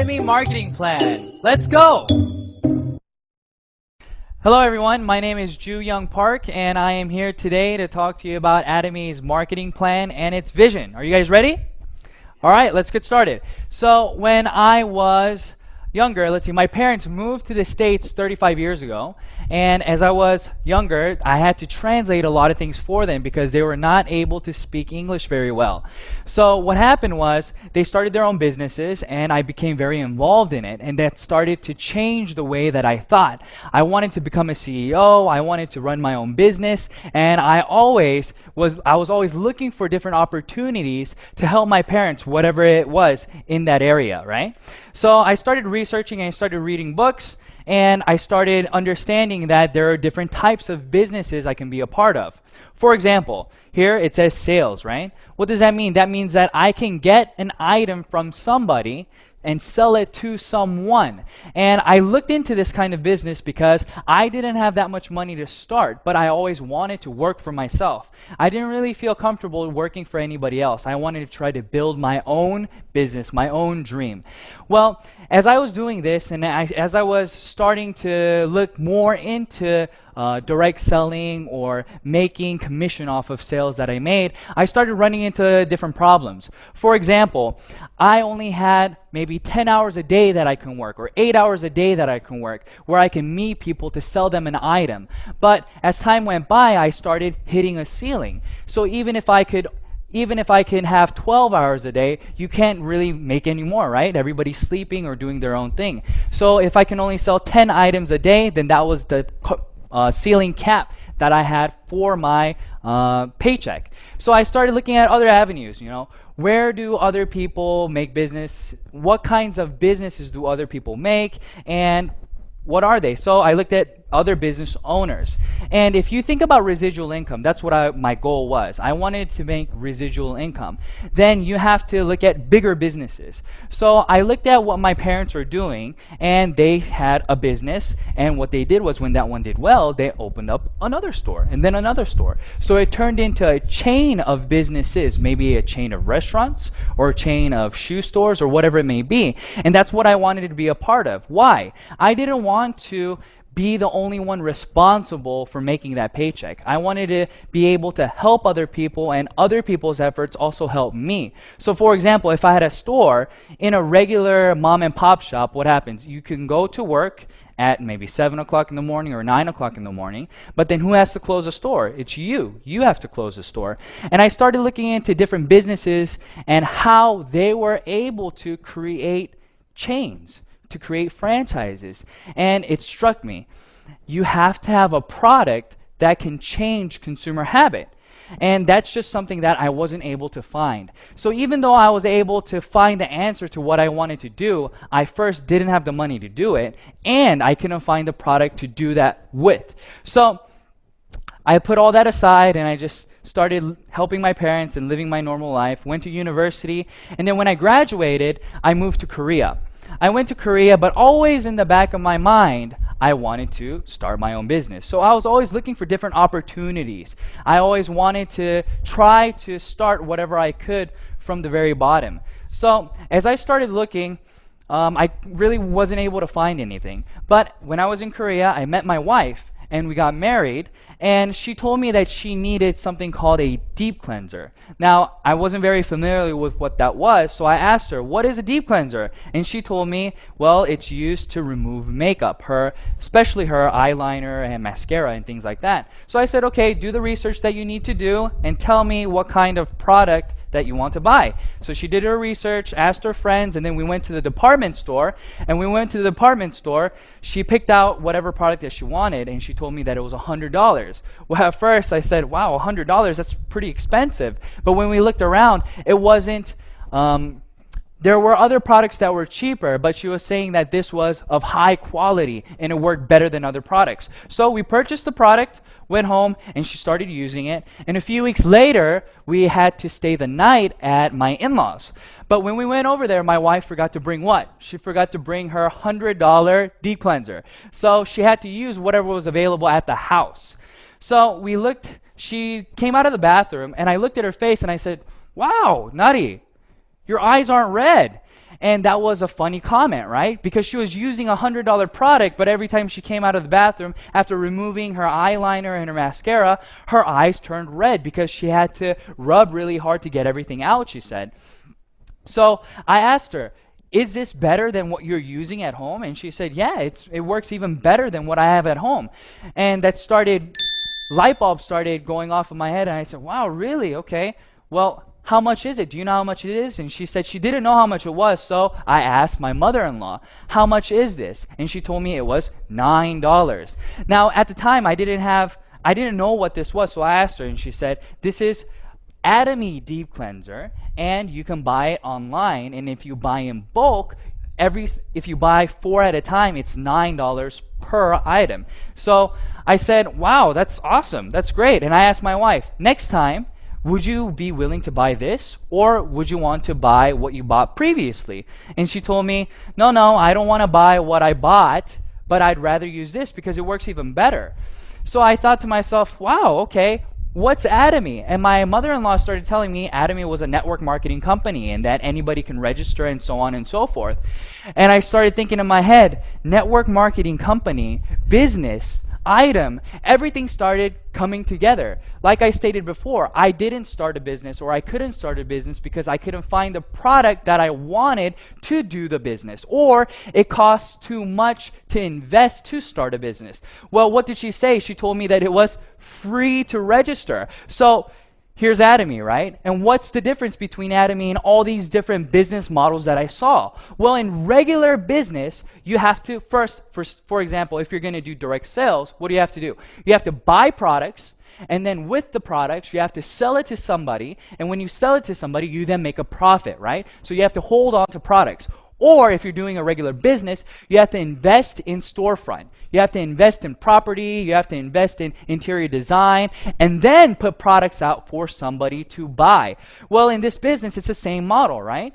Atomy marketing plan. Let's go! Hello everyone, my name is Ju Young Park and I am here today to talk to you about Atomy's marketing plan and its vision. Are you guys ready? Alright, let's get started. So when I was younger, my parents moved to the States 35 years ago, and as I was younger, I had to translate a lot of things for them because they were not able to speak English very well. So what happened was they started their own businesses and I became very involved in it, and that started to change the way that I thought. I wanted to become a CEO, I wanted to run my own business, and I was always looking for different opportunities to help my parents, whatever it was in that area, right? So I started researching and I started reading books, and I started understanding that there are different types of businesses I can be a part of. For example, here it says sales, right? What does that mean? That means that I can get an item from somebody and sell it to someone. And I looked into this kind of business because I didn't have that much money to start, but I always wanted to work for myself. I didn't really feel comfortable working for anybody else. I wanted to try to build my own business, my own dream. Well, as I was doing this and as I was starting to look more into direct selling or making commission off of sales that I made, I started running into different problems. For example, I only had maybe 10 hours a day that I can work, or 8 hours a day that I can work, where I can meet people to sell them an item. But as time went by, I started hitting a ceiling. So even if I can have 12 hours a day, you can't really make any more, right? Everybody's sleeping or doing their own thing. So if I can only sell 10 items a day, then that was the ceiling cap that I had for my paycheck. So I started looking at other avenues, where do other people make business? What kinds of businesses do other people make? And what are they? So I looked at other business owners. And if you think about residual income, that's what my goal was. I wanted to make residual income. Then you have to look at bigger businesses. So I looked at what my parents were doing, and they had a business, and what they did was when that one did well, they opened up another store, and then another store. So it turned into a chain of businesses, maybe a chain of restaurants, or a chain of shoe stores, or whatever it may be. And that's what I wanted to be a part of. Why? I didn't want to be the only one responsible for making that paycheck. I wanted to be able to help other people, and other people's efforts also help me. So for example, if I had a store in a regular mom and pop shop, what happens? You can go to work at maybe 7 o'clock in the morning or 9 o'clock in the morning, but then who has to close the store? It's you. You have to close the store. And I started looking into different businesses and how they were able to create chains, to create franchises. And it struck me, you have to have a product that can change consumer habit. And that's just something that I wasn't able to find. So even though I was able to find the answer to what I wanted to do, I first didn't have the money to do it, and I couldn't find the product to do that with. So I put all that aside and I just started helping my parents and living my normal life, went to university, and then when I graduated, I moved to Korea. I went to Korea, but always in the back of my mind, I wanted to start my own business. So I was always looking for different opportunities. I always wanted to try to start whatever I could from the very bottom. So as I started looking, I really wasn't able to find anything. But when I was in Korea, I met my wife, and we got married, and she told me that she needed something called a deep cleanser. Now, I wasn't very familiar with what that was, so I asked her, what is a deep cleanser? And she told me, well, it's used to remove makeup, especially her eyeliner and mascara and things like that. So I said, okay, do the research that you need to do and tell me what kind of product that you want to buy. So she did her research, asked her friends, and then we went to the department store. And when we went to the department store, she picked out whatever product that she wanted, and she told me that it was $100. Well, at first I said, wow, $100, that's pretty expensive. But when we looked around, it wasn't, there were other products that were cheaper, but she was saying that this was of high quality and it worked better than other products. So we purchased the product, went home, and she started using it. And a few weeks later, we had to stay the night at my in-laws. But when we went over there, my wife forgot to bring what? She forgot to bring her $100 deep cleanser. So she had to use whatever was available at the house. So we looked, she came out of the bathroom, and I looked at her face and I said, wow, Nari, your eyes aren't red. And that was a funny comment, right? Because she was using a $100 product, but every time she came out of the bathroom after removing her eyeliner and her mascara, her eyes turned red because she had to rub really hard to get everything out, she said. So I asked her, is this better than what you're using at home? And she said, yeah, it works even better than what I have at home. And light bulbs started going off in my head, and I said, wow, really? Okay. Well, how much is it? Do you know how much it is? And she said she didn't know how much it was, so I asked my mother-in-law, how much is this? And she told me it was $9. Now, at the time, I didn't know what this was, so I asked her, and she said, this is Atomy Deep Cleanser, and you can buy it online, and if you buy in bulk, if you buy 4 at a time, it's $9 per item. So I said, wow, that's awesome, that's great. And I asked my wife, next time, would you be willing to buy this, or would you want to buy what you bought previously? And she told me, no, I don't want to buy what I bought, but I'd rather use this because it works even better. So I thought to myself, wow, okay, what's Atomy? And my mother-in-law started telling me Atomy was a network marketing company and that anybody can register and so on and so forth. And I started thinking in my head, network marketing company, business, item, everything started coming together. Like I stated before, I didn't start a business, or I couldn't start a business because I couldn't find the product that I wanted to do the business, or it costs too much to invest to start a business. Well, what did she say? She told me that it was free to register. So here's Atomy, right? And what's the difference between Atomy and all these different business models that I saw? Well, in regular business, you have to first, for example, if you're going to do direct sales, what do you have to do? You have to buy products, and then with the products, you have to sell it to somebody, and when you sell it to somebody, you then make a profit, right? So you have to hold on to products. Or if you're doing a regular business, you have to invest in storefront. You have to invest in property, you have to invest in interior design, and then put products out for somebody to buy. Well, in this business, it's the same model, right?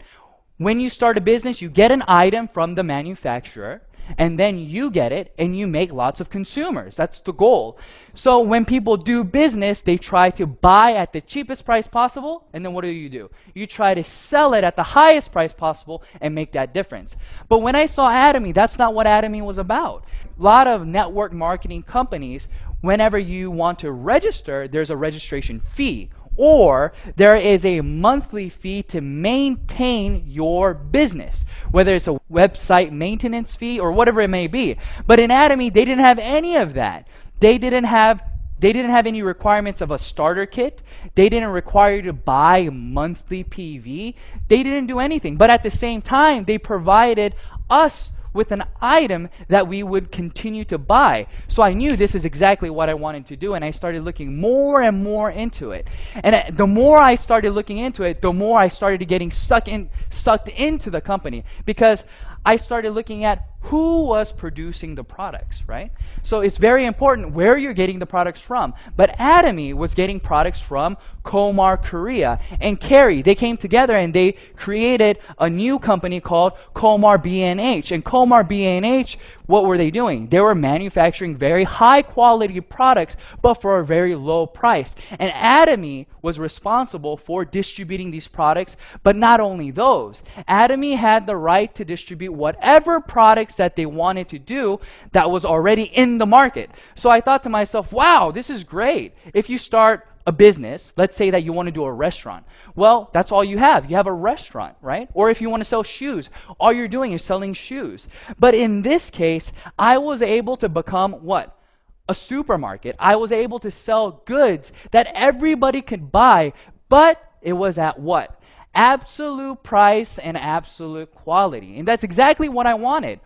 When you start a business, you get an item from the manufacturer, and then you get it, and you make lots of consumers. That's the goal. So when people do business, they try to buy at the cheapest price possible, and then what do? You try to sell it at the highest price possible and make that difference. But when I saw Atomy, that's not what Atomy was about. A lot of network marketing companies, whenever you want to register, there's a registration fee, or there is a monthly fee to maintain your business, whether it's a website maintenance fee or whatever it may be. But in Atomy, they didn't have any of that. They didn't have any requirements of a starter kit. They didn't require you to buy monthly PV. They didn't do anything. But at the same time, they provided us with an item that we would continue to buy. So I knew this is exactly what I wanted to do, and I started looking more and more into it. And the more I started looking into it, the more I started getting sucked into the company, because I started looking at who was producing the products, right? So it's very important where you're getting the products from. But Atomy was getting products from Komar, Korea, and Kerry. They came together and they created a new company called Komar B&H. And Komar B&H, what were they doing? They were manufacturing very high quality products, but for a very low price. And Atomy was responsible for distributing these products, but not only those. Atomy had the right to distribute whatever products that they wanted to do that was already in the market. So I thought to myself, wow, this is great. If you start a business, let's say that you want to do a restaurant. Well, that's all you have. You have a restaurant, right? Or if you want to sell shoes, all you're doing is selling shoes. But in this case, I was able to become what? A supermarket. I was able to sell goods that everybody could buy, but it was at what? Absolute price and absolute quality. And that's exactly what I wanted.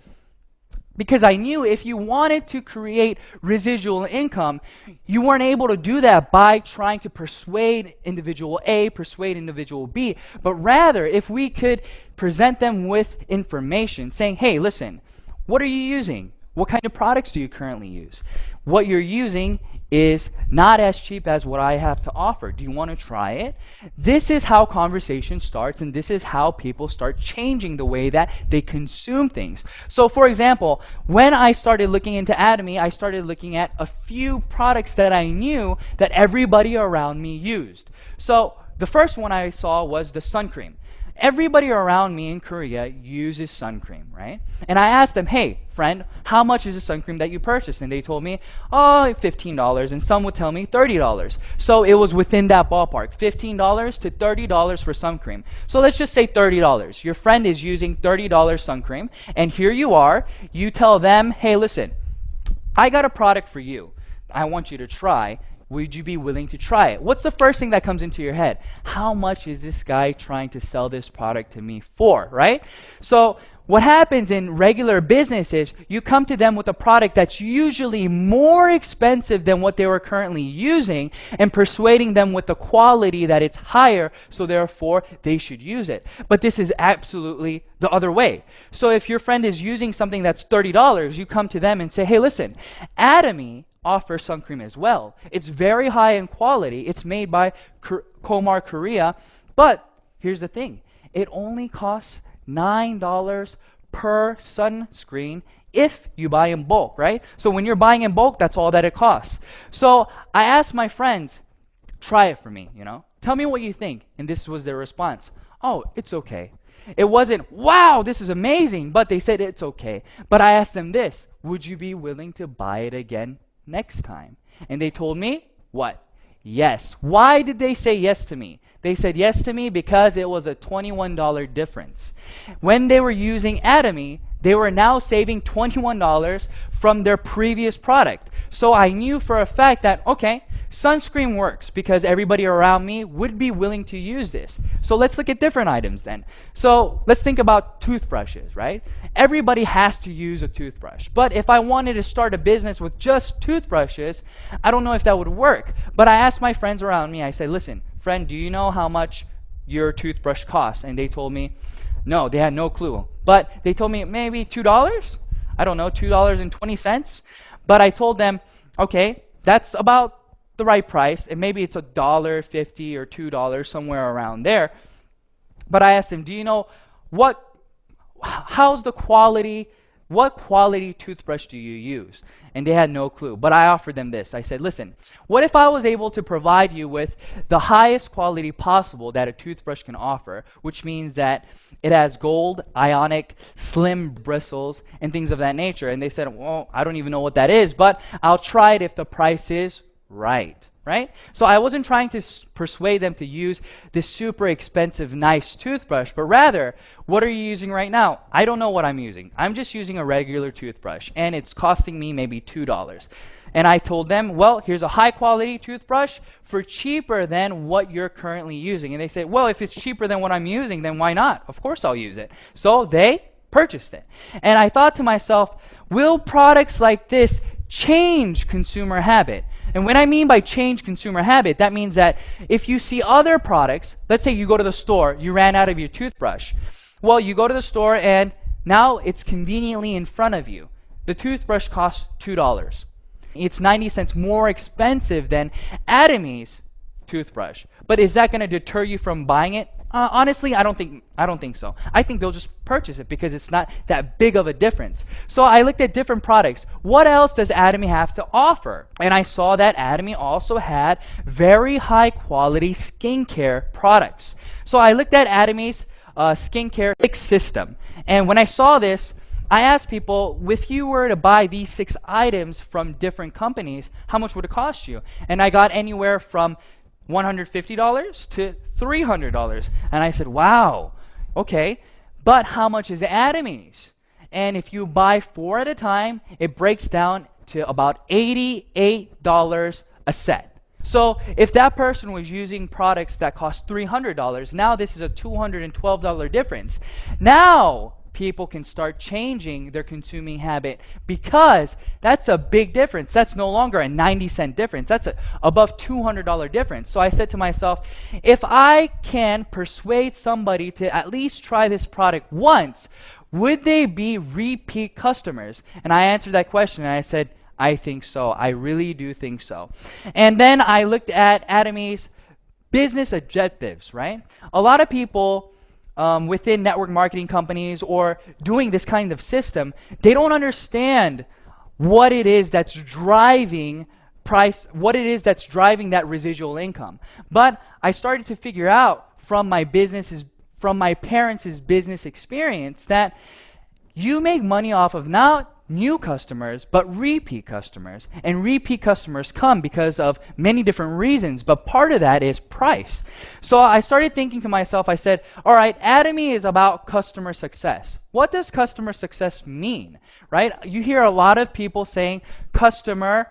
Because I knew if you wanted to create residual income, you weren't able to do that by trying to persuade individual A, persuade individual B, but rather if we could present them with information saying, hey, listen, what are you using? What kind of products do you currently use? What you're using is not as cheap as what I have to offer. Do you want to try it? This is how conversation starts, and this is how people start changing the way that they consume things. So for example, when I started looking into Atomy, I started looking at a few products that I knew that everybody around me used. So the first one I saw was the sun cream. everybody around me in Korea uses sun cream, right? And I asked them, hey, friend, how much is the sun cream that you purchased? And they told me, oh, $15. And some would tell me $30. So it was within that ballpark, $15 to $30 for sun cream. So let's just say $30. Your friend is using $30 sun cream. And here you are. You tell them, hey, listen, I got a product for you. I want you to try. Would you be willing to try it? What's the first thing that comes into your head? How much is this guy trying to sell this product to me for, right? So what happens in regular business is you come to them with a product that's usually more expensive than what they were currently using and persuading them with the quality that it's higher, so therefore they should use it. But this is absolutely the other way. So if your friend is using something that's $30, you come to them and say, hey, listen, Atomy offers sun cream as well. It's very high in quality. It's made by Komar Korea. But here's the thing. It only costs $9 per sunscreen if you buy in bulk, right? So when you're buying in bulk, that's all that it costs. So I asked my friends, try it for me, Tell me what you think. And this was their response. Oh, it's okay. It wasn't, wow, this is amazing, but they said it's okay. But I asked them this, would you be willing to buy it again next time? And they told me, what? Yes. Why did they say yes to me? They said yes to me because it was a $21 difference. When they were using Atomy, they were now saving $21 from their previous product. So I knew for a fact that, okay, sunscreen works because everybody around me would be willing to use this. So let's look at different items then. So let's think about toothbrushes, right? Everybody has to use a toothbrush. But if I wanted to start a business with just toothbrushes, I don't know if that would work. But I asked my friends around me, I said, listen, friend, do you know how much your toothbrush costs? And they told me, no, they had no clue. But they told me maybe $2? I don't know, $2.20. But I told them, okay, that's about the right price, and maybe it's $1.50 or $2, somewhere around there. But I asked them, do you know how's the quality, what quality toothbrush do you use? And they had no clue. But I offered them this. I said, listen, what if I was able to provide you with the highest quality possible that a toothbrush can offer, which means that it has gold, ionic, slim bristles, and things of that nature? And they said, well, I don't even know what that is, but I'll try it if the price is right. So I wasn't trying to persuade them to use this super expensive, nice toothbrush, but rather, what are you using right now? I don't know what I'm using. I'm just using a regular toothbrush, and it's costing me maybe $2. And I told them, well, here's a high-quality toothbrush for cheaper than what you're currently using. And they said, well, if it's cheaper than what I'm using, then why not? Of course I'll use it. So they purchased it. And I thought to myself, will products like this change consumer habit? And when I mean by change consumer habit, that means that if you see other products, let's say you go to the store, you ran out of your toothbrush. Well, you go to the store and now it's conveniently in front of you. The toothbrush costs $2. It's 90 cents more expensive than Atomy's toothbrush. But is that going to deter you from buying it? Honestly, I don't think so. I think they'll just purchase it because it's not that big of a difference. So I looked at different products. What else does Atomy have to offer? And I saw that Atomy also had very high quality skincare products. So I looked at Atomy's skincare system. And when I saw this, I asked people, if you were to buy these 6 items from different companies, how much would it cost you? And I got anywhere from $150 to $300. And I said, wow, okay, but how much is Atomy's? And if you buy 4 at a time, it breaks down to about $88 a set. So if that person was using products that cost $300, now this is a $212 difference. Now people can start changing their consuming habit because that's a big difference. That's no longer a 90-cent difference. That's above $200 difference. So I said to myself, if I can persuade somebody to at least try this product once, would they be repeat customers? And I answered that question and I said, I think so. I really do think so. And then I looked at Atomy's business objectives, right? A lot of people within network marketing companies or doing this kind of system, they don't understand what it is that's driving what it is that's driving that residual income. But I started to figure out from my business's from my parents' business experience that you make money off of not new customers, but repeat customers. And repeat customers come because of many different reasons, but part of that is price. So I started thinking to myself, I said, all right, Atomy is about customer success. What does customer success mean, right? You hear a lot of people saying customer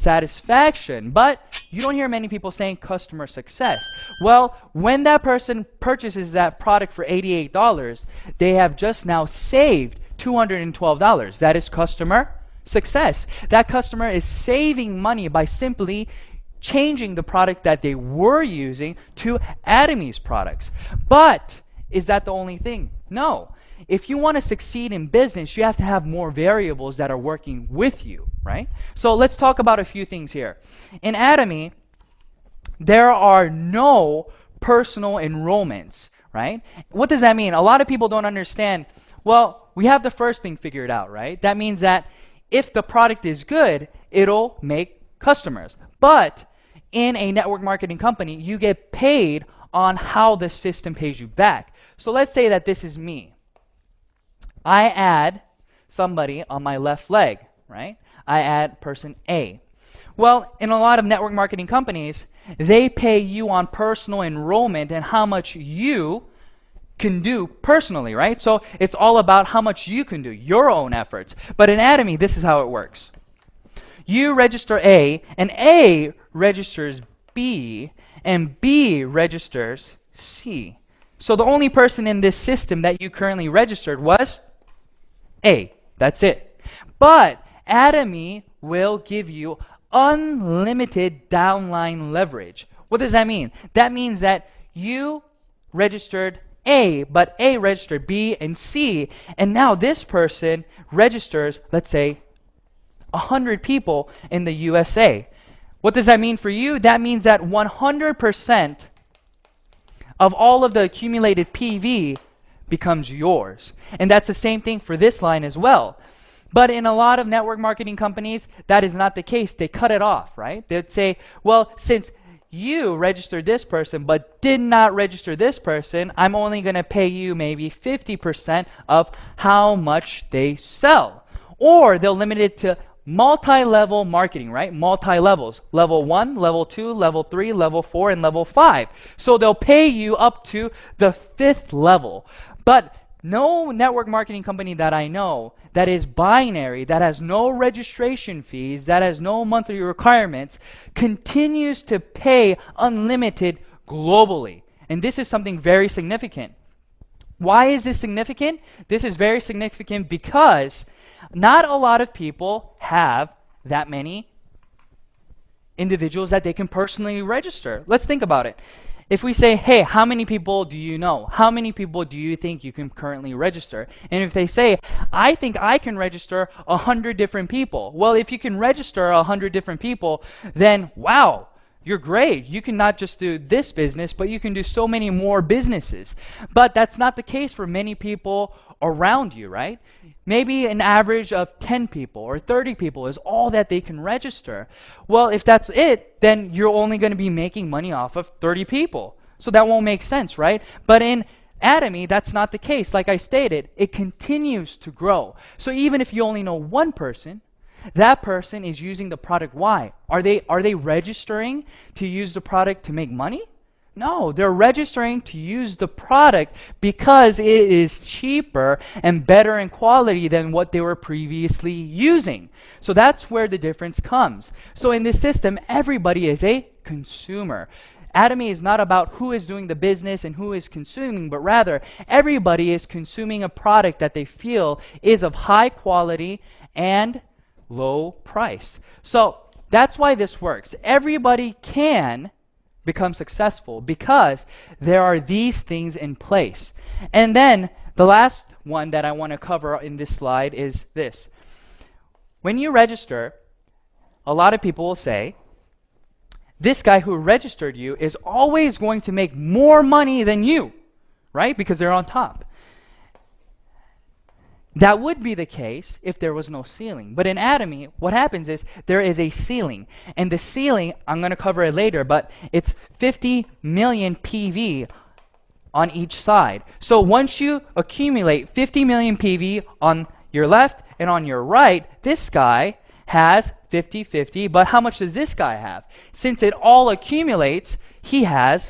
satisfaction, but you don't hear many people saying customer success. Well, when that person purchases that product for $88, they have just now saved $212. That is customer success. That customer is saving money by simply changing the product that they were using to Atomy's products. But is that the only thing? No. If you want to succeed in business, you have to have more variables that are working with you, right? So let's talk about a few things here. In Atomy, there are no personal enrollments, right? What does that mean? A lot of people don't understand. Well, we have the first thing figured out, right? That means that if the product is good, it'll make customers. But in a network marketing company, you get paid on how the system pays you back. So let's say that this is me. I add somebody on my left leg, right? I add person A. Well, in a lot of network marketing companies, they pay you on personal enrollment and how much you can do personally, right? So it's all about how much you can do, your own efforts. But in Atomy, this is how it works. You register A, and A registers B, and B registers C. So the only person in this system that you currently registered was A. That's it. But Atomy will give you unlimited downline leverage. What does that mean? That means that you registered A, but A registered B and C, and now this person registers, let's say, 100 people in the USA. What does that mean for you? That means that 100% of all of the accumulated PV becomes yours. And that's the same thing for this line as well. But in a lot of network marketing companies, that is not the case. They cut it off, right? They'd say, well, since you registered this person but did not register this person, I'm only going to pay you maybe 50% of how much they sell. Or they'll limit it to multi-level marketing, right? Multi-levels. Level 1, level 2, level 3, level 4, and level 5. So they'll pay you up to the 5th level. But no network marketing company that I know that is binary, that has no registration fees, that has no monthly requirements, continues to pay unlimited globally. And this is something very significant. Why is this significant? This is very significant because not a lot of people have that many individuals that they can personally register. Let's think about it. If we say, hey, how many people do you know? How many people do you think you can currently register? And if they say, I think I can register 100 different people. Well, if you can register 100 different people, then wow, you're great. You can not just do this business, but you can do so many more businesses. But that's not the case for many people around you, right? Maybe an average of 10 people or 30 people is all that they can register. Well, if that's it, then you're only going to be making money off of 30 people. So that won't make sense, right? But in Atomy, that's not the case. Like I stated, it continues to grow. So even if you only know one person, that person is using the product. Why? Are they registering to use the product to make money? No, they're registering to use the product because it is cheaper and better in quality than what they were previously using. So that's where the difference comes. So in this system, everybody is a consumer. Atomy is not about who is doing the business and who is consuming, but rather everybody is consuming a product that they feel is of high quality and low price. So that's why this works. Everybody can become successful because there are these things in place. And then the last one that I want to cover in this slide is this. When you register, a lot of people will say, this guy who registered you is always going to make more money than you, right? Because they're on top. That would be the case if there was no ceiling. But in Atomy, what happens is there is a ceiling. And the ceiling, I'm going to cover it later, but it's 50 million PV on each side. So once you accumulate 50 million PV on your left and on your right, this guy has 50-50, but how much does this guy have? Since it all accumulates, he has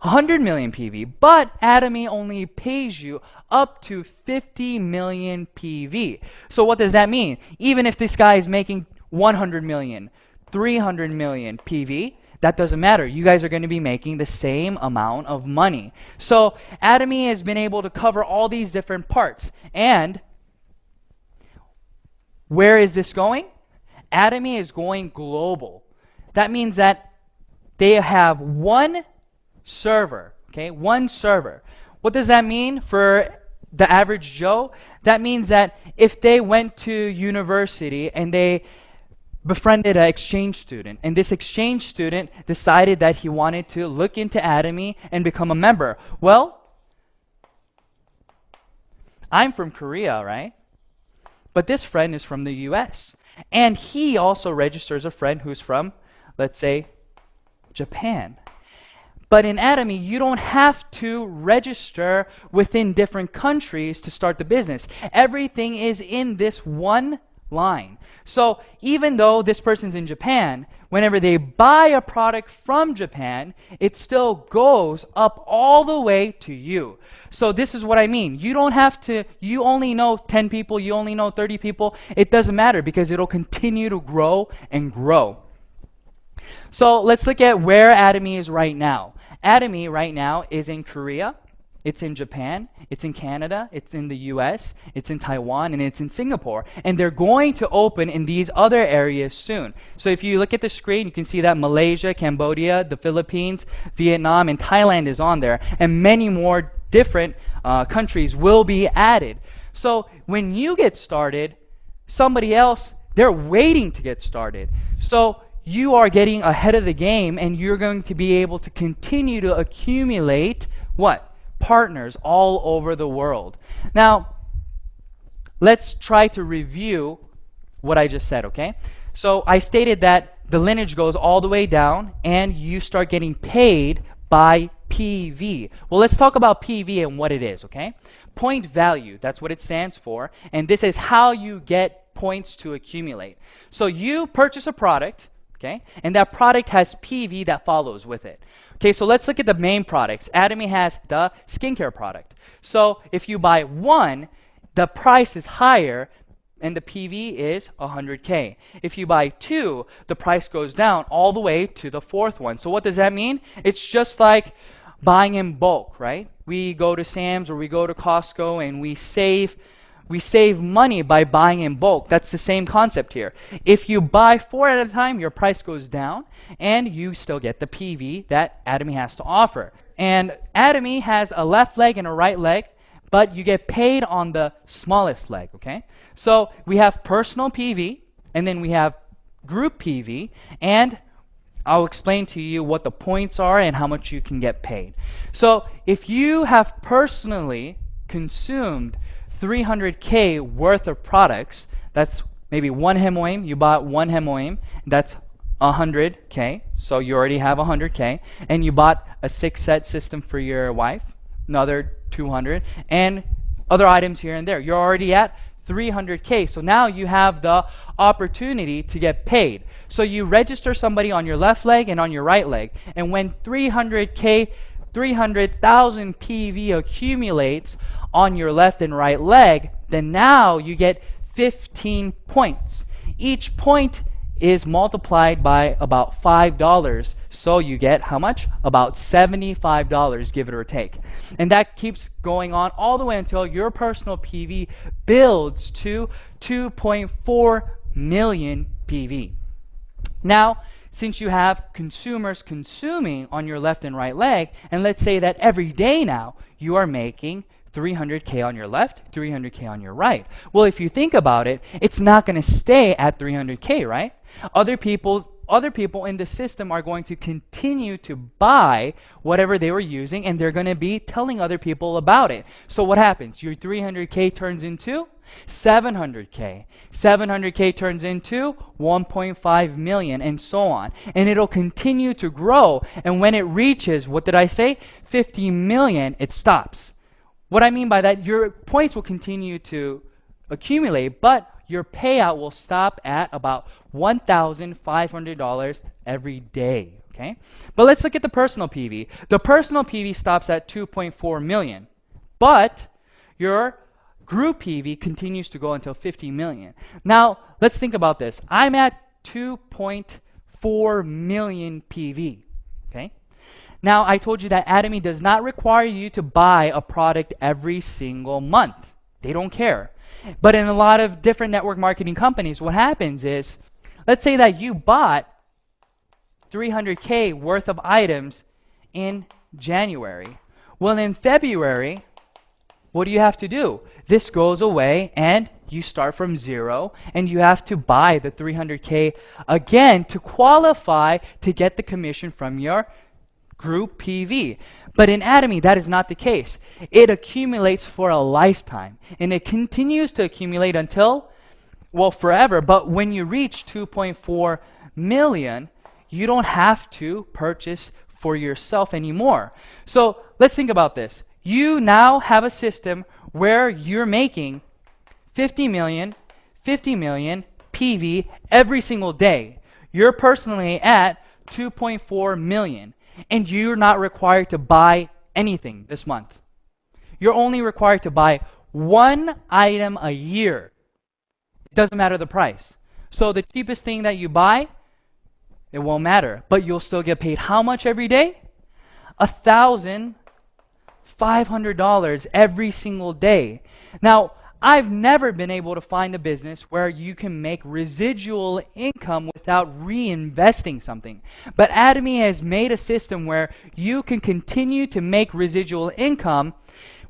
100 million PV, but Atomy only pays you up to 50 million PV. So what does that mean? Even if this guy is making 100 million, 300 million PV, that doesn't matter. You guys are going to be making the same amount of money. So Atomy has been able to cover all these different parts. And where is this going? Atomy is going global. That means that they have one server, okay? One server. What does that mean for the average Joe? That means that if they went to university and they befriended an exchange student, and this exchange student decided that he wanted to look into Atomy and become a member. Well, I'm from Korea, right? But this friend is from the US. And he also registers a friend who's from, let's say, Japan. But in Atomy, you don't have to register within different countries to start the business. Everything is in this one line. So even though this person's in Japan, whenever they buy a product from Japan, it still goes up all the way to you. So this is what I mean. You don't have to, you only know 10 people, you only know 30 people. It doesn't matter because it'll continue to grow and grow. So let's look at where Atomy is right now. Atomy right now is in Korea, it's in Japan, it's in Canada, it's in the US, it's in Taiwan, and it's in Singapore. And they're going to open in these other areas soon. So if you look at the screen, you can see that Malaysia, Cambodia, the Philippines, Vietnam, and Thailand is on there. And many more different countries will be added. So when you get started, somebody else, they're waiting to get started. So you are getting ahead of the game, and you're going to be able to continue to accumulate what? Partners all over the world. Now, let's try to review what I just said, okay? So I stated that the lineage goes all the way down, and you start getting paid by PV. Well, let's talk about PV and what it is, okay? Point value, that's what it stands for, and this is how you get points to accumulate. So you purchase a product, okay, and that product has PV that follows with it. Okay, so let's look at the main products. Atomy has the skincare product. So if you buy one, the price is higher and the PV is 100K. If you buy two, the price goes down all the way to the fourth one. So what does that mean? It's just like buying in bulk, right? We go to Sam's or we go to Costco and we save money by buying in bulk. That's the same concept here. If you buy 4 at a time, your price goes down, and you still get the PV that Atomy has to offer. And Atomy has a left leg and a right leg, but you get paid on the smallest leg, okay? So we have personal PV, and then we have group PV, and I'll explain to you what the points are and how much you can get paid. So if you have personally consumed 300K worth of products, that's maybe one hemoim, you bought one hemoim, that's 100K, so you already have 100K, and you bought a 6-set system for your wife, another 200, and other items here and there. You're already at 300K, so now you have the opportunity to get paid. So you register somebody on your left leg and on your right leg, and when 300K, 300,000 PV accumulates on your left and right leg, then now you get 15 points. Each point is multiplied by about $5, so you get how much? About $75, give it or take. And that keeps going on all the way until your personal PV builds to 2.4 million PV. Now, since you have consumers consuming on your left and right leg, and let's say that every day now you are making 300K on your left, 300K on your right. Well, if you think about it, it's not going to stay at 300K, right? Other people in the system are going to continue to buy whatever they were using, and they're going to be telling other people about it. So what happens? Your 300K turns into 700K. 700K turns into 1.5 million, and so on. And it'll continue to grow. And when it reaches, what did I say? 50 million, it stops. What I mean by that, your points will continue to accumulate, but your payout will stop at about $1,500 every day. Okay? But let's look at the personal PV. The personal PV stops at 2.4 million. But your group PV continues to go until 50 million. Now, let's think about this. I'm at 2.4 million PV. Okay? Now, I told you that Atomy does not require you to buy a product every single month. They don't care. But in a lot of different network marketing companies, what happens is, let's say that you bought 300K worth of items in January. Well, in February, what do you have to do? This goes away and you start from zero, and you have to buy the 300K again to qualify to get the commission from your group PV. But in Atomy, that is not the case. It accumulates for a lifetime, and it continues to accumulate until, well, forever. But when you reach 2.4 million, you don't have to purchase for yourself anymore. So let's think about this. You now have a system where you're making 50 million PV every single day. You're personally at 2.4 million, and you're not required to buy anything this month. You're only required to buy one item a year. It doesn't matter the price. So the cheapest thing that you buy, it won't matter, but you'll still get paid how much every day? $1,500 every single day. Now, I've never been able to find a business where you can make residual income without reinvesting something. But Atomy has made a system where you can continue to make residual income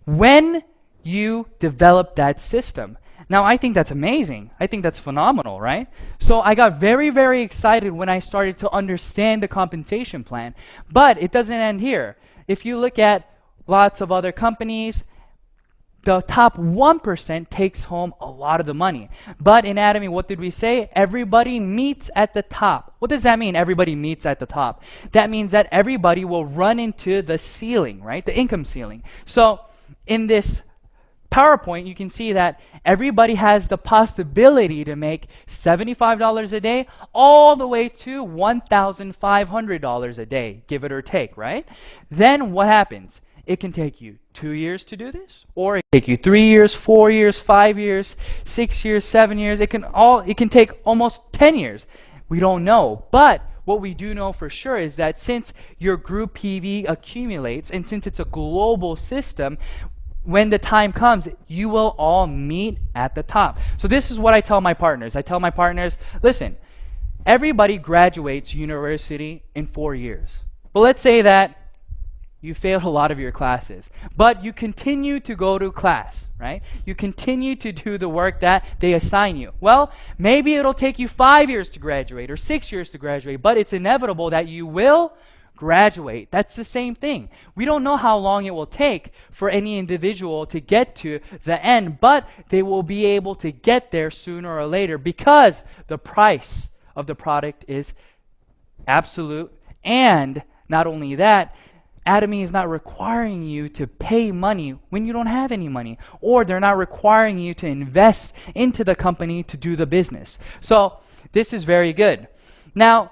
when you develop that system. Now, I think that's amazing. I think that's phenomenal, right? So I got very, very excited when I started to understand the compensation plan. But it doesn't end here. If you look at lots of other companies, the top 1% takes home a lot of the money. But in Atomy, what did we say? Everybody meets at the top. What does that mean, everybody meets at the top? That means that everybody will run into the ceiling, right? The income ceiling. So in this PowerPoint, you can see that everybody has the possibility to make $75 a day all the way to $1,500 a day, give it or take, right? Then what happens? It can take you 2 years to do this, or it can take you 3 years, 4 years, 5 years, 6 years, 7 years. It can take almost 10 years. We don't know. But what we do know for sure is that since your group PV accumulates, and since it's a global system, when the time comes, you will all meet at the top. So this is what I tell my partners. I tell my partners, listen, everybody graduates university in 4 years. But let's say that you failed a lot of your classes, but you continue to go to class, right? You continue to do the work that they assign you. Well, maybe it'll take you 5 years to graduate or 6 years to graduate, but it's inevitable that you will graduate. That's the same thing. We don't know how long it will take for any individual to get to the end, but they will be able to get there sooner or later because the price of the product is absolute. And not only that, Atomy is not requiring you to pay money when you don't have any money, or they're not requiring you to invest into the company to do the business. So this is very good. Now,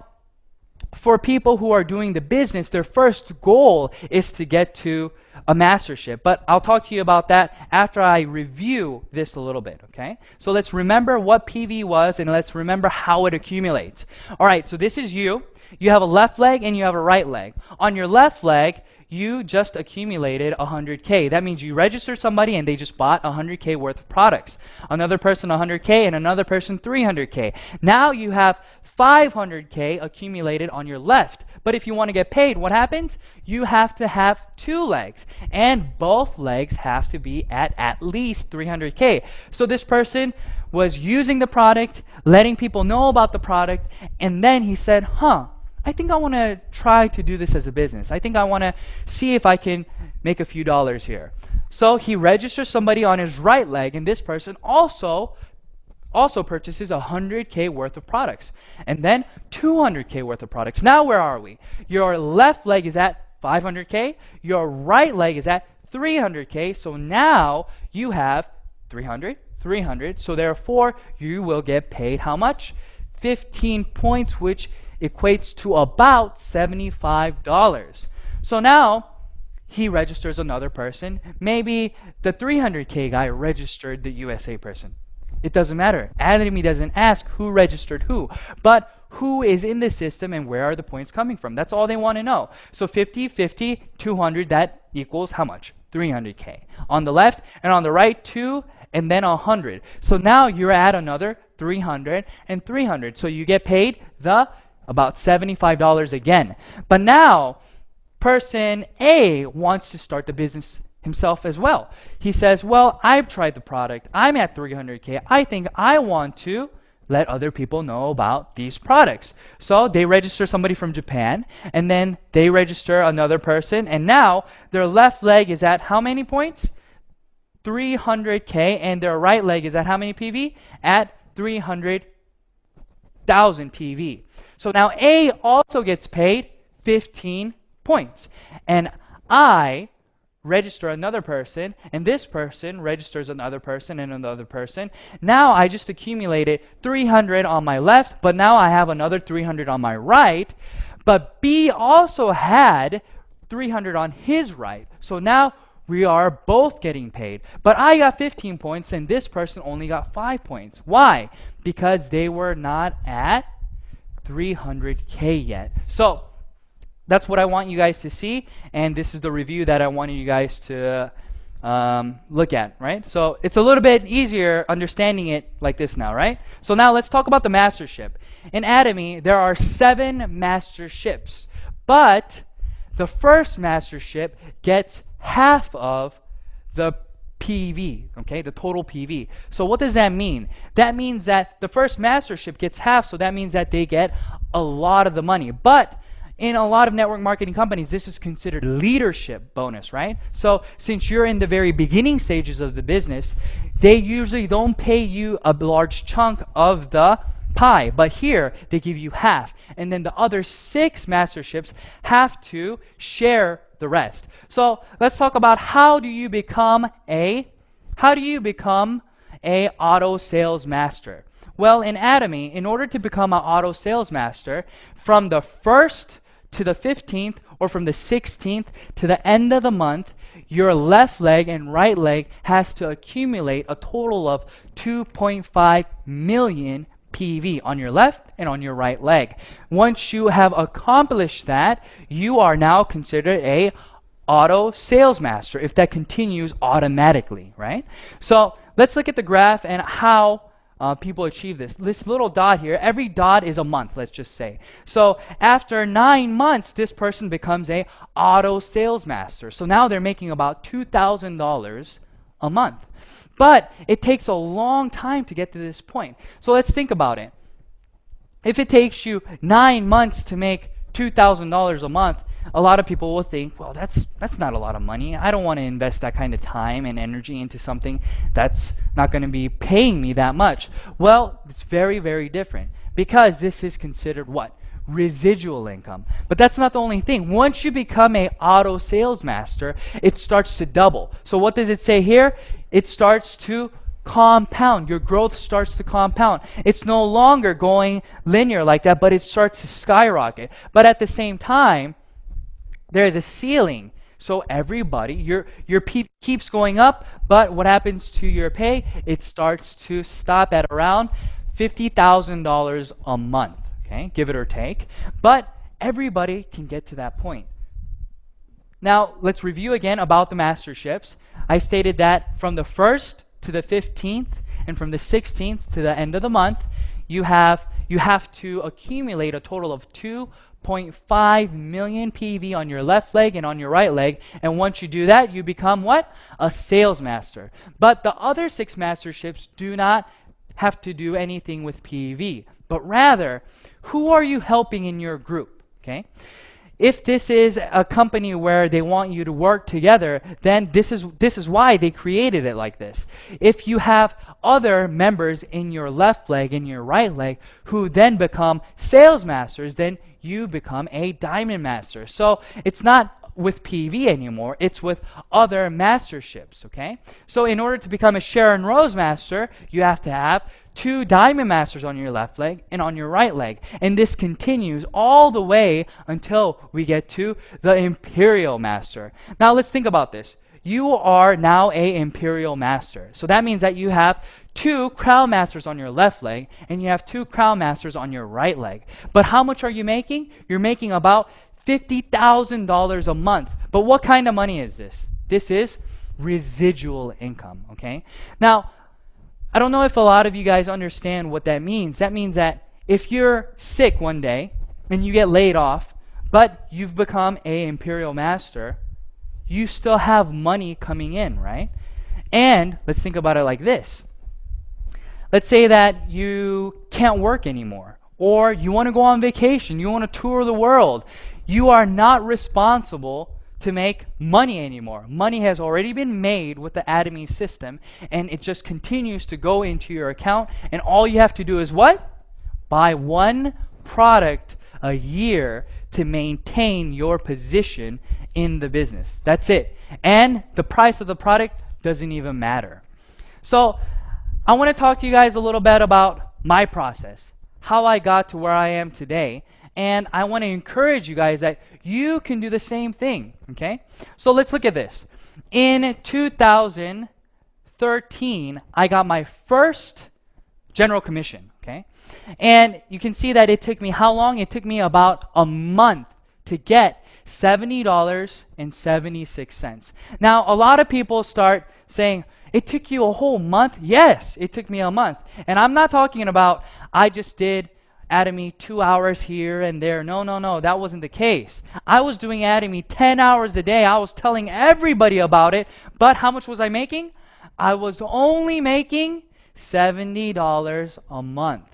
for people who are doing the business, their first goal is to get to a mastership. But I'll talk to you about that after I review this a little bit, okay? So let's remember what PV was, and let's remember how it accumulates. All right, so this is you. You have a left leg and you have a right leg. On your left leg, you just accumulated 100K. That means you registered somebody and they just bought 100K worth of products. Another person 100K and another person 300K. Now you have 500K accumulated on your left. But if you want to get paid, what happens? You have to have 2 legs, and both legs have to be at least 300K. So this person was using the product, letting people know about the product, and then he said, I think I want to try to do this as a business. I think I want to see if I can make a few dollars here. So he registers somebody on his right leg, and this person also purchases 100K worth of products, and then 200K worth of products. Now where are we? Your left leg is at 500K, your right leg is at 300K, so now you have 300, 300, so therefore you will get paid how much? 15 points, which equates to about $75. So now he registers another person. Maybe the 300K guy registered the USA person. It doesn't matter. Atomy doesn't ask who registered who, but who is in the system and where are the points coming from. That's all they want to know. So 50, 50, 200, that equals how much? 300K. On the left and on the right, 2 and then 100. So now you're at another 300 and 300. So you get paid about $75 again. But now person A wants to start the business himself as well. He says, well, I've tried the product. I'm at 300K. I think I want to let other people know about these products. So they register somebody from Japan, and then they register another person, and now their left leg is at how many points? 300K, and their right leg is at how many PV? At 300,000 PV. So now A also gets paid 15 points. And I register another person, and this person registers another person and another person. Now I just accumulated 300 on my left, but now I have another 300 on my right. But B also had 300 on his right. So now we are both getting paid. But I got 15 points, and this person only got 5 points. Why? Because they were not at 300K yet. So that's what I want you guys to see, and this is the review that I wanted you guys to look at, right? So it's a little bit easier understanding it like this now, right? So now let's talk about the mastership. In Atomy, there are 7 masterships, but the first mastership gets half of the PV, okay, the total PV. So what does that mean? That means that the first mastership gets half, so that means that they get a lot of the money. But in a lot of network marketing companies, this is considered leadership bonus, right? So since you're in the very beginning stages of the business, they usually don't pay you a large chunk of the pie, but here they give you half, and then the other 6 masterships have to share the rest. So let's talk about how do you become a auto sales master. Well, in Atomy, in order to become an auto sales master, from the 1st to the 15th, or from the 16th to the end of the month, your left leg and right leg has to accumulate a total of 2.5 million PV on your left and on your right leg. Once you have accomplished that, you are now considered a auto sales master if that continues automatically, right? So let's look at the graph and how people achieve this. This little dot here, every dot is a month, let's just say. So after 9 months, this person becomes a auto sales master. So now they're making about $2,000 a month. But it takes a long time to get to this point. So let's think about it. If it takes you 9 months to make $2,000 a month, a lot of people will think, well, that's not a lot of money. I don't want to invest that kind of time and energy into something that's not going to be paying me that much. Well, it's very, very different, because this is considered what? Residual income. But that's not the only thing. Once you become a auto sales master, it starts to double. So what does it say here? It starts to compound. Your growth starts to compound. It's no longer going linear like that, but it starts to skyrocket. But at the same time, there is a ceiling. So everybody, your pay keeps going up, but what happens to your pay? It starts to stop at around $50,000 a month, okay, give it or take. But everybody can get to that point. Now, let's review again about the masterships. I stated that from the 1st to the 15th and from the 16th to the end of the month, you have to accumulate a total of 2.5 million PV on your left leg and on your right leg. And once you do that, you become what? A sales master. But the other 6 masterships do not have to do anything with PV, but rather, who are you helping in your group? Okay? If this is a company where they want you to work together, then this is why they created it like this. If you have other members in your left leg and your right leg who then become sales masters, then you become a diamond master. So it's not with PV anymore, it's with other masterships, okay? So in order to become a Sharon Rose master, you have to have 2 diamond masters on your left leg and on your right leg. And this continues all the way until we get to the Imperial Master. Now let's think about this. You are now a Imperial Master. So that means that you have 2 Crown Masters on your left leg and you have 2 Crown Masters on your right leg. But how much are you making? You're making about $50,000 a month. But what kind of money is this? This is residual income, okay? Now, I don't know if a lot of you guys understand what that means. That means that if you're sick one day and you get laid off, but you've become a Imperial Master, you still have money coming in, right? And let's think about it like this. Let's say that you can't work anymore, or you want to go on vacation, you want to tour the world. You are not responsible to make money anymore. Money has already been made with the Atomy system, and it just continues to go into your account, and all you have to do is what? Buy 1 product a year to maintain your position in the business. That's it. And the price of the product doesn't even matter. So I want to talk to you guys a little bit about my process, how I got to where I am today. And I want to encourage you guys that you can do the same thing, okay? So let's look at this. In 2013, I got my first general commission, okay? And you can see that it took me how long? It took me about a month to get $70.76. Now, a lot of people start saying, it took you a whole month? Yes, it took me a month. And I'm not talking about I just did Atomy 2 hours here and there. No, that wasn't the case. I was doing Atomy 10 hours a day. I was telling everybody about it. But how much was I making? I was only making $70 a month.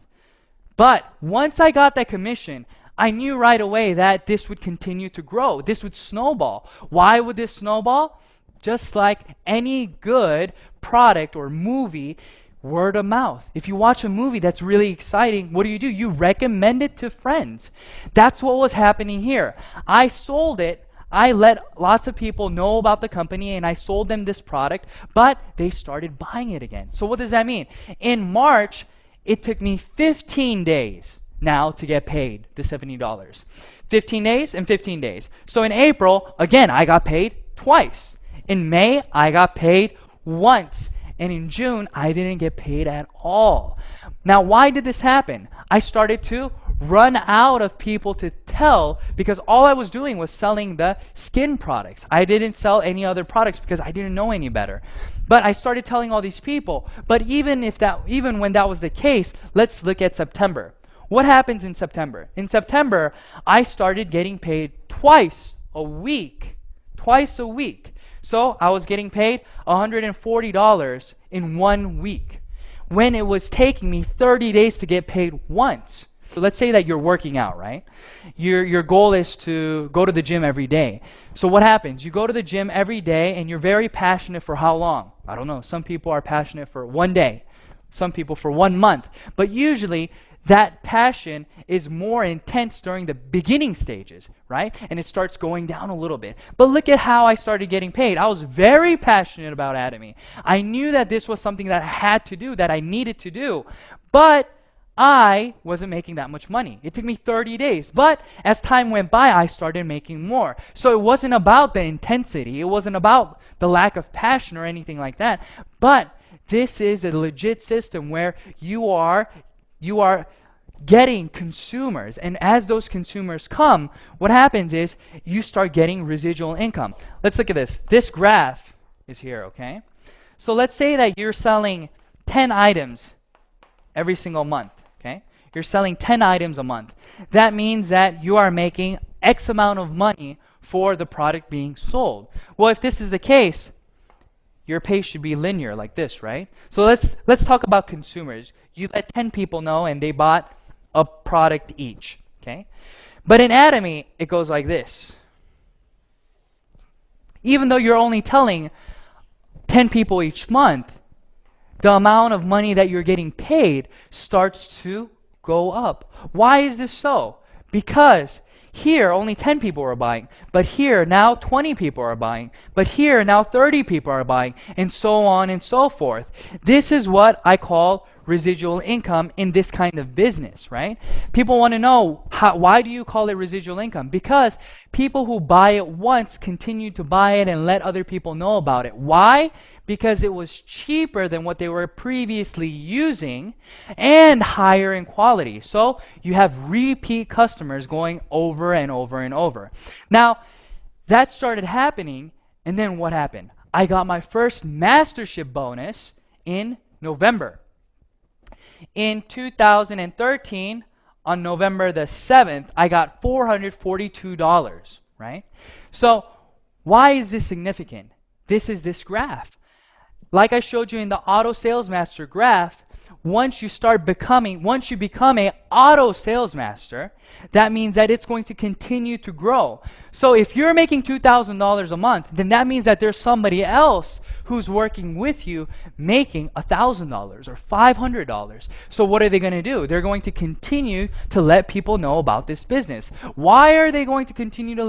But once I got that commission, I knew right away that this would continue to grow. This would snowball. Why would this snowball? Just like any good product or movie, word of mouth. If you watch a movie that's really exciting, what do? You recommend it to friends. That's what was happening here. I sold it. I let lots of people know about the company and I sold them this product, but they started buying it again. So what does that mean? In March, it took me 15 days now to get paid the $70. 15 days and 15 days. So in April, again, I got paid twice. In May, I got paid once. And in June, I didn't get paid at all. Now, why did this happen? I started to run out of people to tell because all I was doing was selling the skin products. I didn't sell any other products because I didn't know any better. But I started telling all these people. But even when that was the case, let's look at September. What happens in September? In September, I started getting paid twice a week. Twice a week. So I was getting paid $140 in 1 week when it was taking me 30 days to get paid once. So let's say that you're working out, right? Your goal is to go to the gym every day. So what happens? You go to the gym every day and you're very passionate for how long? I don't know. Some people are passionate for 1 day. Some people for 1 month. But usually that passion is more intense during the beginning stages, right? And it starts going down a little bit. But look at how I started getting paid. I was very passionate about Atomy. I knew that this was something that I had to do, that I needed to do. But I wasn't making that much money. It took me 30 days. But as time went by, I started making more. So it wasn't about the intensity. It wasn't about the lack of passion or anything like that. But this is a legit system where you are getting consumers, and as those consumers come, what happens is you start getting residual income. Let's look at this. This graph is here, okay? So let's say that you're selling 10 items every single month, okay? You're selling 10 items a month. That means that you are making X amount of money for the product being sold. Well, if this is the case, your pay should be linear like this, right? So let's talk about consumers. You let 10 people know and they bought a product each, okay? But in Atomy, it goes like this. Even though you're only telling 10 people each month, the amount of money that you're getting paid starts to go up. Why is this so? Because here only 10 people are buying, but here now 20 people are buying, but here now 30 people are buying, and so on and so forth. This is what I call residual income in this kind of business, right? People want to know, why do you call it residual income? Because people who buy it once continue to buy it and let other people know about it. Why? Because it was cheaper than what they were previously using and higher in quality. So you have repeat customers going over and over and over. Now, that started happening, and then what happened? I got my first mastership bonus in November. In 2013, on November the 7th, I got $442, right? So why is this significant? This is this graph. Like I showed you in the Auto Sales Master graph, once you become a auto sales master, that means that it's going to continue to grow. So if you're making $2,000 a month, then that means that there's somebody else who's working with you making $1,000 or $500. So what are they going to do? They're going to continue to let people know about this business. Why are they going to continue to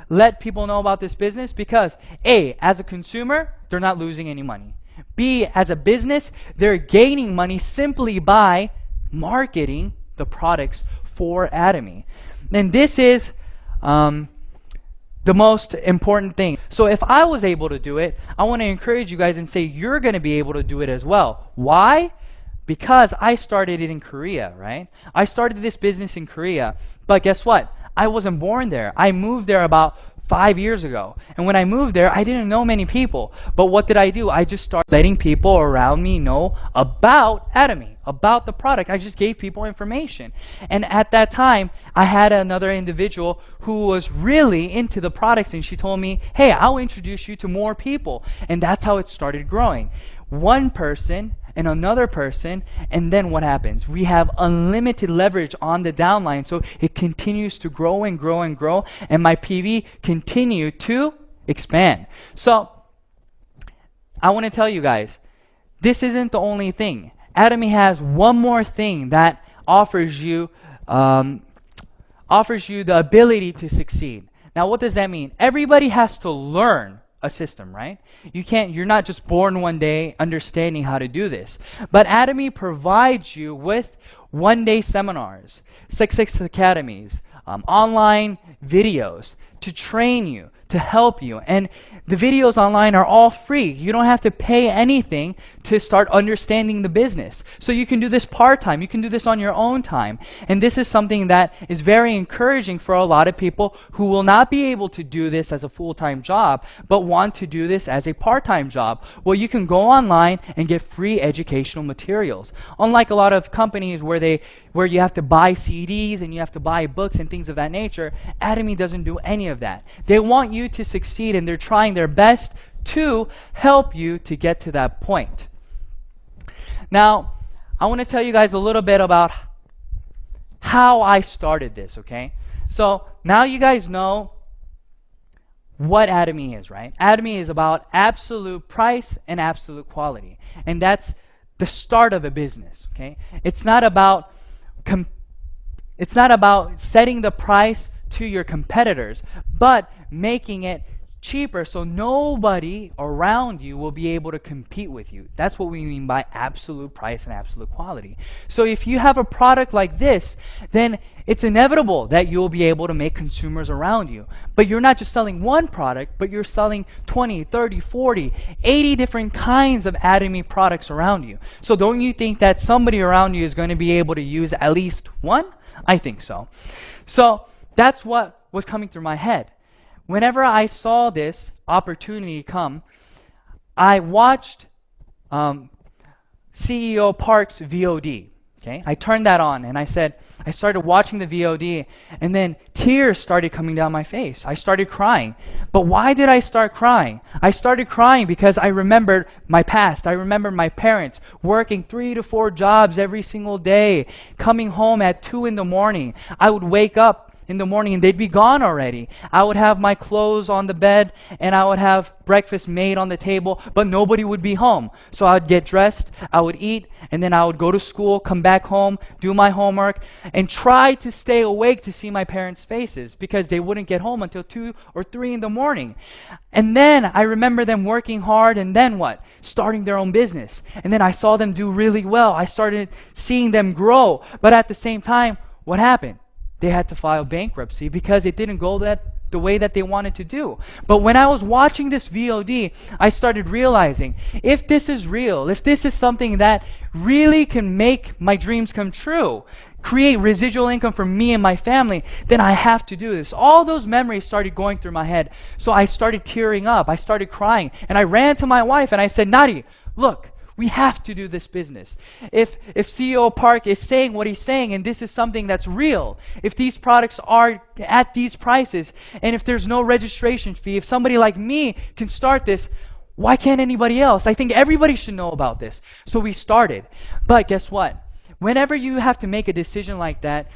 let people know about this business? Because A, as a consumer, they're not losing any money. B, as a business, they're gaining money simply by marketing the products for Atomy. And this is the most important thing. So if I was able to do it, I want to encourage you guys and say you're going to be able to do it as well. Why? Because I started it in Korea, right? I started this business in Korea, but guess what? I wasn't born there. I moved there about 5 years ago. And when I moved there, I didn't know many people. But what did I do? I just started letting people around me know about Atomy, about the product. I just gave people information. And at that time, I had another individual who was really into the products, and she told me, hey, I'll introduce you to more people. And that's how it started growing. One person and another person, and then what happens? We have unlimited leverage on the downline, so it continues to grow and grow and grow, and my PV continue to expand. So I want to tell you guys, this isn't the only thing. Atomy has one more thing that offers you the ability to succeed. Now, what does that mean? Everybody has to learn a system, right? You're not just born one day understanding how to do this. But Atomy provides you with one-day seminars, Success Academies, online videos to train you, to help you. And the videos online are all free. You don't have to pay anything to start understanding the business. So you can do this part-time. You can do this on your own time. And this is something that is very encouraging for a lot of people who will not be able to do this as a full-time job, but want to do this as a part-time job. Well, you can go online and get free educational materials. Unlike a lot of companies where you have to buy CDs and you have to buy books and things of that nature, Atomy doesn't do any of that. They want you to succeed, and they're trying their best to help you to get to that point. Now, I want to tell you guys a little bit about how I started this, okay? So now you guys know what Atomy is, right? Atomy is about absolute price and absolute quality. And that's the start of a business, okay? It's not about setting the price to your competitors, but making it cheaper so nobody around you will be able to compete with you. That's what we mean by absolute price and absolute quality. So if you have a product like this, then it's inevitable that you'll be able to make consumers around you. But you're not just selling one product, but you're selling 20, 30, 40, 80 different kinds of Atomy products around you. So don't you think that somebody around you is going to be able to use at least one? I think so. So that's what was coming through my head. Whenever I saw this opportunity come, I watched CEO Park's VOD. Okay, I turned that on and I started watching the VOD, and then tears started coming down my face. I started crying. But why did I start crying? I started crying because I remembered my past. I remembered my parents working 3 to 4 jobs every single day, coming home at 2 in the morning. I would wake up in the morning and they'd be gone already. I would have my clothes on the bed and I would have breakfast made on the table, but nobody would be home. So I would get dressed, I would eat, and then I would go to school, come back home, do my homework, and try to stay awake to see my parents' faces because they wouldn't get home until 2 or 3 in the morning. And then I remember them working hard, and then what? Starting their own business. And then I saw them do really well. I started seeing them grow. But at the same time, what happened? They had to file bankruptcy because it didn't go the way that they wanted to do. But when I was watching this VOD, I started realizing, if this is real, if this is something that really can make my dreams come true, create residual income for me and my family, then I have to do this. All those memories started going through my head. So I started tearing up. I started crying. And I ran to my wife and I said, Nadi, look, we have to do this business. If CEO Park is saying what he's saying, and this is something that's real, if these products are at these prices, and if there's no registration fee, if somebody like me can start this, why can't anybody else? I think everybody should know about this. So we started. But guess what? Whenever you have to make a decision like that,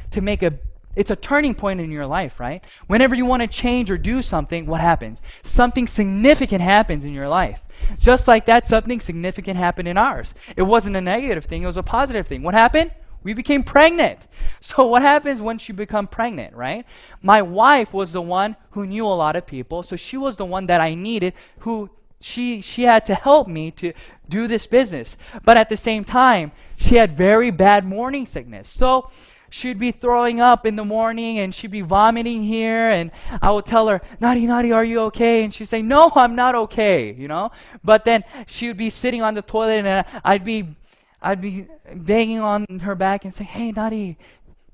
it's a turning point in your life, right? Whenever you want to change or do something, what happens? Something significant happens in your life. Just like that, something significant happened in ours. It wasn't a negative thing, it was a positive thing. What happened? We became pregnant. So what happens once you become pregnant, right? My wife was the one who knew a lot of people, so she was the one that I needed, who she had to help me to do this business. But at the same time, she had very bad morning sickness. So she'd be throwing up in the morning and she'd be vomiting here, and I would tell her, Nadi, are you okay? And she'd say, no, I'm not okay, you know? But then she would be sitting on the toilet and I'd be banging on her back and say, hey, Nadi,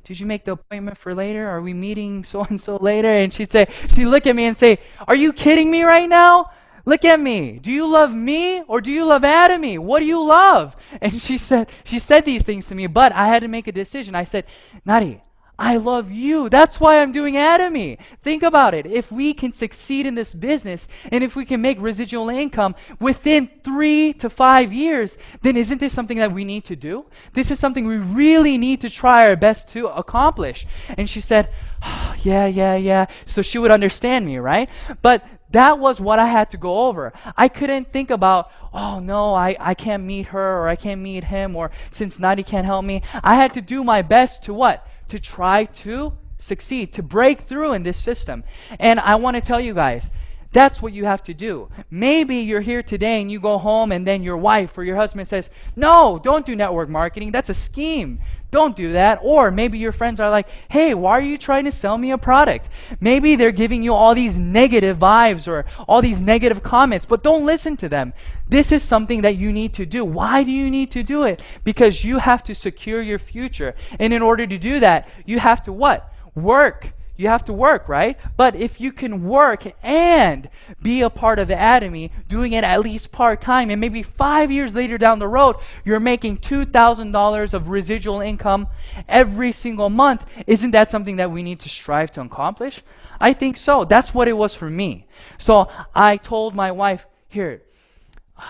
did you make the appointment for later? Are we meeting so-and-so later? And she'd look at me and say, are you kidding me right now? Look at me. Do you love me or do you love Atomy? What do you love? And she said these things to me, but I had to make a decision. I said, Nadi, I love you. That's why I'm doing Atomy. Think about it. If we can succeed in this business and if we can make residual income within 3 to 5 years, then isn't this something that we need to do? This is something we really need to try our best to accomplish. And she said, oh, yeah. So she would understand me, right? But that was what I had to go over. I couldn't think about, oh no, I can't meet her or I can't meet him, or since Nadi can't help me. I had to do my best to what? To try to succeed, to break through in this system. And I want to tell you guys, that's what you have to do. Maybe you're here today and you go home and then your wife or your husband says, no, don't do network marketing. That's a scheme. Don't do that. Or maybe your friends are like, hey, why are you trying to sell me a product? Maybe they're giving you all these negative vibes or all these negative comments, but don't listen to them. This is something that you need to do. Why do you need to do it? Because you have to secure your future. And in order to do that, you have to what? Work. You have to work, right? But if you can work and be a part of the Atomy, doing it at least part-time, and maybe 5 years later down the road, you're making $2,000 of residual income every single month, isn't that something that we need to strive to accomplish? I think so. That's what it was for me. So I told my wife, here,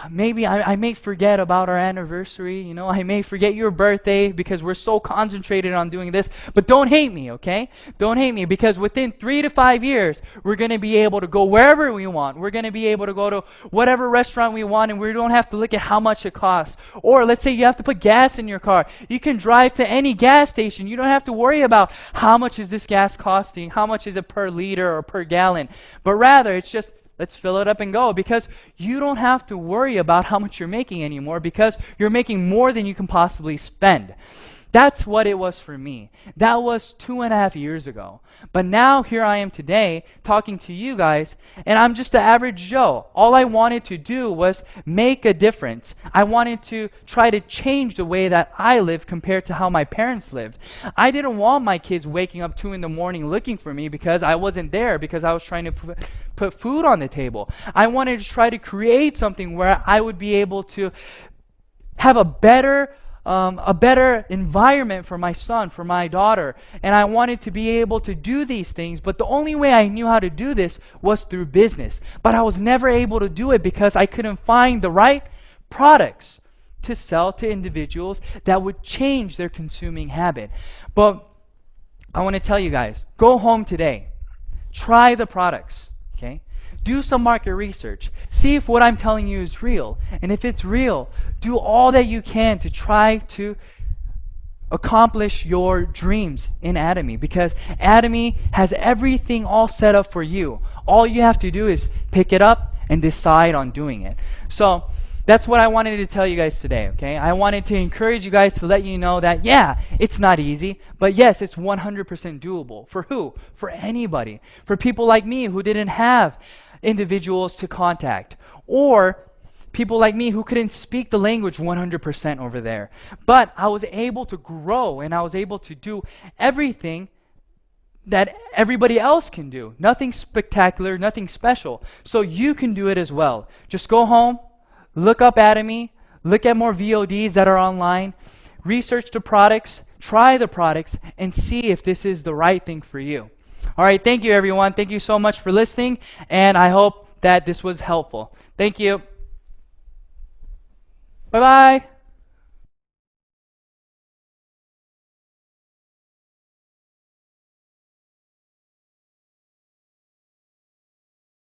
maybe I may forget about our anniversary, you know, I may forget your birthday because we're so concentrated on doing this, but don't hate me, okay? Don't hate me, because within 3 to 5 years, we're going to be able to go wherever we want. We're going to be able to go to whatever restaurant we want, and we don't have to look at how much it costs. Or let's say you have to put gas in your car. You can drive to any gas station. You don't have to worry about how much is this gas costing, how much is it per liter or per gallon, but rather it's just, let's fill it up and go, because you don't have to worry about how much you're making anymore, because you're making more than you can possibly spend. That's what it was for me. That was 2.5 years ago. But now here I am today talking to you guys, and I'm just the average Joe. All I wanted to do was make a difference. I wanted to try to change the way that I live compared to how my parents lived. I didn't want my kids waking up 2 in the morning looking for me because I wasn't there, because I was trying to put food on the table. I wanted to try to create something where I would be able to have a better a better environment for my son, for my daughter, and I wanted to be able to do these things, but the only way I knew how to do this was through business. But I was never able to do it because I couldn't find the right products to sell to individuals that would change their consuming habit. But I want to tell you guys, go home today, try the products, okay? Do some market research. See if what I'm telling you is real. And if it's real, do all that you can to try to accomplish your dreams in Atomy, because Atomy has everything all set up for you. All you have to do is pick it up and decide on doing it. So that's what I wanted to tell you guys today, okay? I wanted to encourage you guys to let you know that, yeah, it's not easy, but yes, it's 100% doable. For who? For anybody. For people like me who didn't have individuals to contact, or people like me who couldn't speak the language 100% over there. But I was able to grow, and I was able to do everything that everybody else can do. Nothing spectacular, nothing special. So you can do it as well. Just go home, look up Atomy, look at more VODs that are online, research the products, try the products, and see if this is the right thing for you. All right, thank you, everyone. Thank you so much for listening, and I hope that this was helpful. Thank you. Bye-bye.